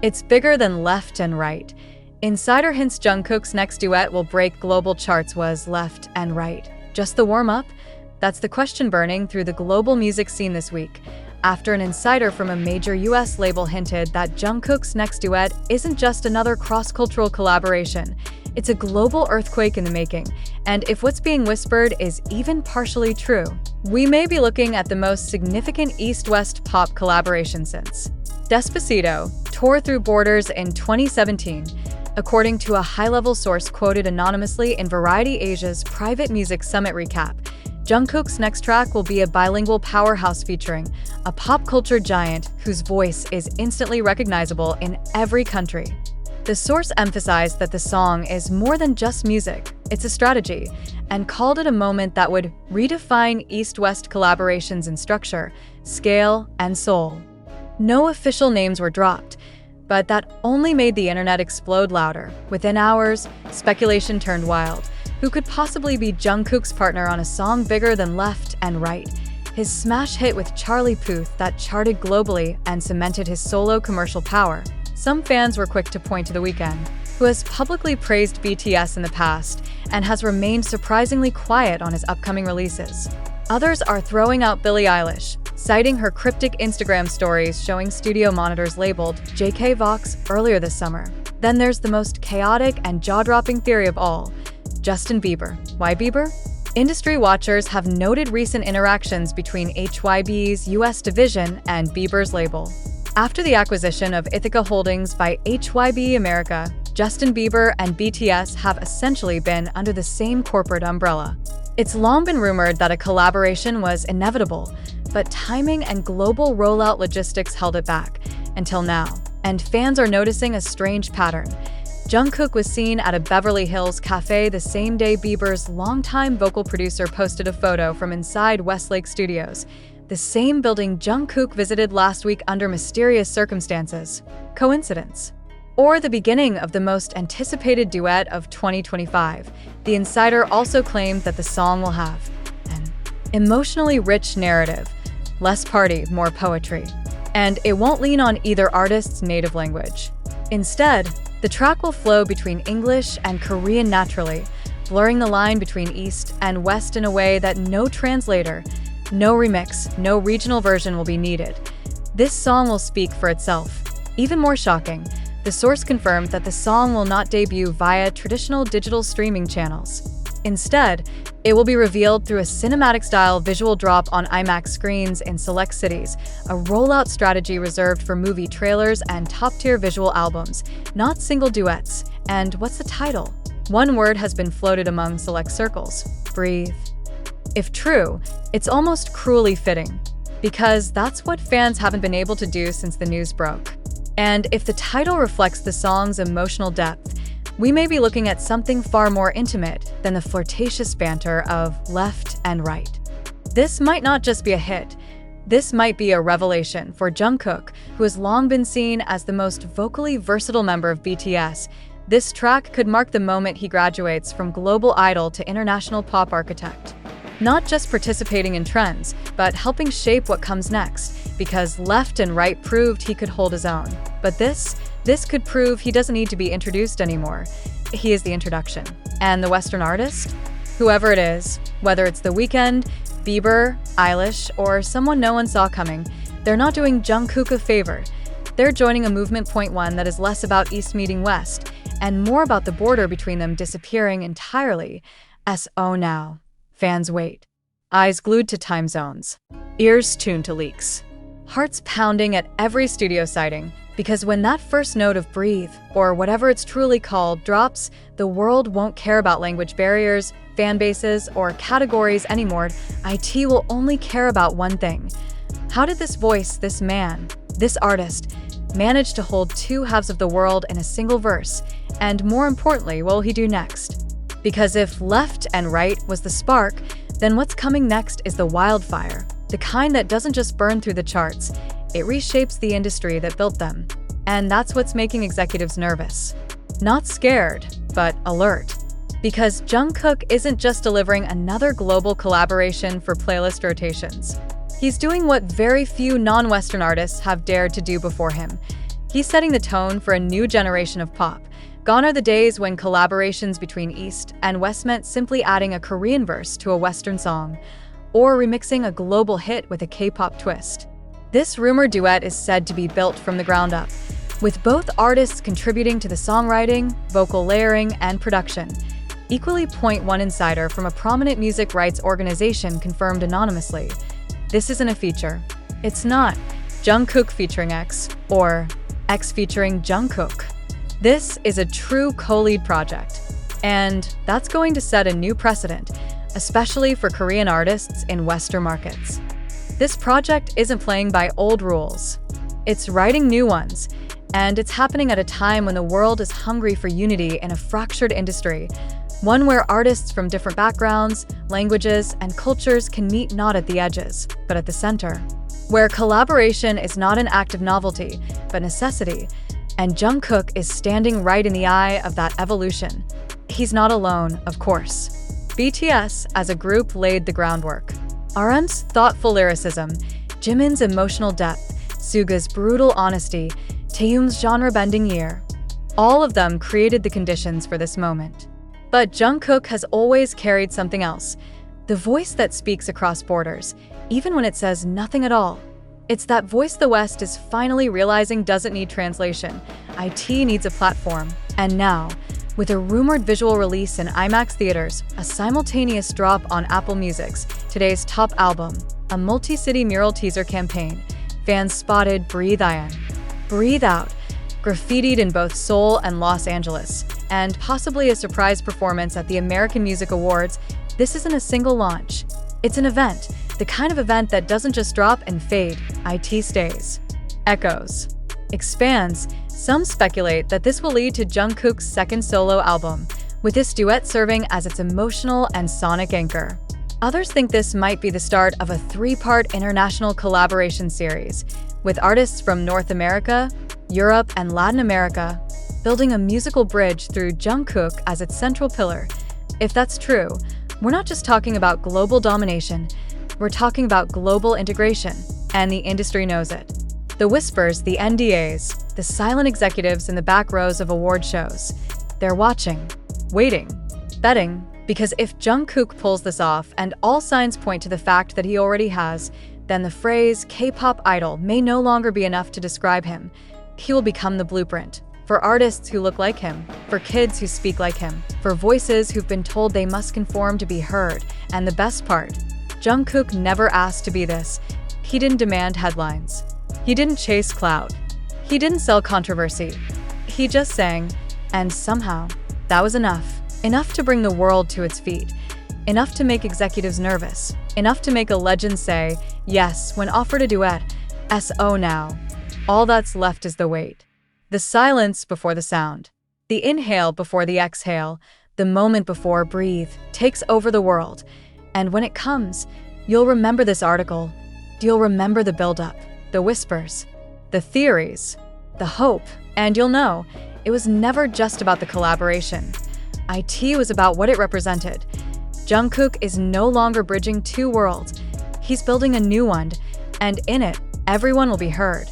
It's bigger than left and right. Insider hints Jungkook's next duet will break global charts was left and right. Just the warm-up? That's the question burning through the global music scene this week, after an insider from a major US label hinted that Jungkook's next duet isn't just another cross-cultural collaboration. It's a global earthquake in the making, and if what's being whispered is even partially true, we may be looking at the most significant East-West pop collaboration since Despacito tore through borders in 2017, according to a high-level source quoted anonymously in Variety Asia's Private Music Summit recap. Jungkook's next track will be a bilingual powerhouse featuring a pop culture giant whose voice is instantly recognizable in every country. The source emphasized that the song is more than just music, it's a strategy, and called it a moment that would redefine East-West collaborations in structure, scale, and soul. No official names were dropped, but that only made the internet explode louder. Within hours, speculation turned wild. Who could possibly be Jungkook's partner on a song bigger than left and right? His smash hit with Charlie Puth that charted globally and cemented his solo commercial power. Some fans were quick to point to The Weeknd, who has publicly praised BTS in the past and has remained surprisingly quiet on his upcoming releases. Others are throwing out Billie Eilish, citing her cryptic Instagram stories showing studio monitors labeled JK Vox earlier this summer. Then there's the most chaotic and jaw-dropping theory of all, Justin Bieber. Why Bieber? Industry watchers have noted recent interactions between HYB's US division and Bieber's label. After the acquisition of Ithaca Holdings by HYB America, Justin Bieber and BTS have essentially been under the same corporate umbrella. It's long been rumored that a collaboration was inevitable, but timing and global rollout logistics held it back until now, and fans are noticing a strange pattern. Jungkook was seen at a Beverly Hills cafe the same day Bieber's longtime vocal producer posted a photo from inside Westlake Studios, the same building Jungkook visited last week under mysterious circumstances. Coincidence? Or the beginning of the most anticipated duet of 2025. The insider also claimed that the song will have an emotionally rich narrative, less party, more poetry, and it won't lean on either artist's native language. Instead, the track will flow between English and Korean naturally, blurring the line between East and West in a way that no translator, no remix, no regional version will be needed. This song will speak for itself. Even more shocking, the source confirmed that the song will not debut via traditional digital streaming channels. Instead, it will be revealed through a cinematic-style visual drop on IMAX screens in select cities, a rollout strategy reserved for movie trailers and top-tier visual albums, not single duets. And what's the title? One word has been floated among select circles: breathe. If true, it's almost cruelly fitting, because that's what fans haven't been able to do since the news broke. And if the title reflects the song's emotional depth, we may be looking at something far more intimate than the flirtatious banter of left and right. This might not just be a hit. This might be a revelation for Jungkook, who has long been seen as the most vocally versatile member of BTS. This track could mark the moment he graduates from global idol to international pop architect. Not just participating in trends, but helping shape what comes next, because left and right proved he could hold his own. But this could prove he doesn't need to be introduced anymore. He is the introduction. And the Western artist? Whoever it is, whether it's The Weeknd, Bieber, Eilish, or someone no one saw coming, they're not doing Jungkook a favor. They're joining a movement. Point one that is less about East meeting West, and more about the border between them disappearing entirely. Oh now. Fans wait. Eyes glued to time zones. Ears tuned to leaks. Hearts pounding at every studio sighting, because when that first note of breathe, or whatever it's truly called, drops, the world won't care about language barriers, fan bases, or categories anymore. IT will only care about one thing. How did this voice, this man, this artist, manage to hold two halves of the world in a single verse? And more importantly, what will he do next? Because if left and right was the spark, then what's coming next is the wildfire, the kind that doesn't just burn through the charts, it reshapes the industry that built them. And that's what's making executives nervous. Not scared, but alert. Because Jungkook isn't just delivering another global collaboration for playlist rotations. He's doing what very few non-Western artists have dared to do before him. He's setting the tone for a new generation of pop. Gone are the days when collaborations between East and West meant simply adding a Korean verse to a Western song, or remixing a global hit with a K-pop twist. This rumored duet is said to be built from the ground up, with both artists contributing to the songwriting, vocal layering, and production. Equally, One insider from a prominent music rights organization confirmed anonymously. This isn't a feature. It's not Jungkook featuring X, or X featuring Jungkook. This is a true co-lead project, and that's going to set a new precedent, especially for Korean artists in Western markets. This project isn't playing by old rules. It's writing new ones, and it's happening at a time when the world is hungry for unity in a fractured industry, one where artists from different backgrounds, languages, and cultures can meet not at the edges, but at the center, where collaboration is not an act of novelty, but necessity, and Jungkook is standing right in the eye of that evolution. He's not alone, of course. BTS as a group laid the groundwork. RM's thoughtful lyricism, Jimin's emotional depth, Suga's brutal honesty, Taehyung's genre-bending ear. All of them created the conditions for this moment. But Jungkook has always carried something else, the voice that speaks across borders, even when it says nothing at all. It's that voice the West is finally realizing doesn't need translation. IT needs a platform. And now, with a rumored visual release in IMAX theaters, a simultaneous drop on Apple Music's today's top album, a multi-city mural teaser campaign, fans spotted Breathe In, Breathe Out, graffitied in both Seoul and Los Angeles, and possibly a surprise performance at the American Music Awards. This isn't a single launch. It's an event, the kind of event that doesn't just drop and fade, IT stays. Echoes. Expands. Some speculate that this will lead to Jungkook's second solo album, with this duet serving as its emotional and sonic anchor. Others think this might be the start of a three-part international collaboration series, with artists from North America, Europe, and Latin America, building a musical bridge through Jungkook as its central pillar. If that's true, we're not just talking about global domination, we're talking about global integration, and the industry knows it. The whispers, the NDAs, the silent executives in the back rows of award shows. They're watching, waiting, betting, because if Jungkook pulls this off, and all signs point to the fact that he already has, then the phrase K-pop idol may no longer be enough to describe him. He will become the blueprint for artists who look like him, for kids who speak like him, for voices who've been told they must conform to be heard. And the best part, Jungkook never asked to be this. He didn't demand headlines. He didn't chase clout. He didn't sell controversy. He just sang, and somehow, that was enough. Enough to bring the world to its feet. Enough to make executives nervous. Enough to make a legend say, yes, when offered a duet, SO now. All that's left is the wait. The silence before the sound. The inhale before the exhale. The moment before breathe takes over the world. And when it comes, you'll remember this article. You'll remember the buildup, the whispers, the theories, the hope, and you'll know it was never just about the collaboration. IT was about what it represented. Jungkook is no longer bridging two worlds. He's building a new one, and in it, everyone will be heard.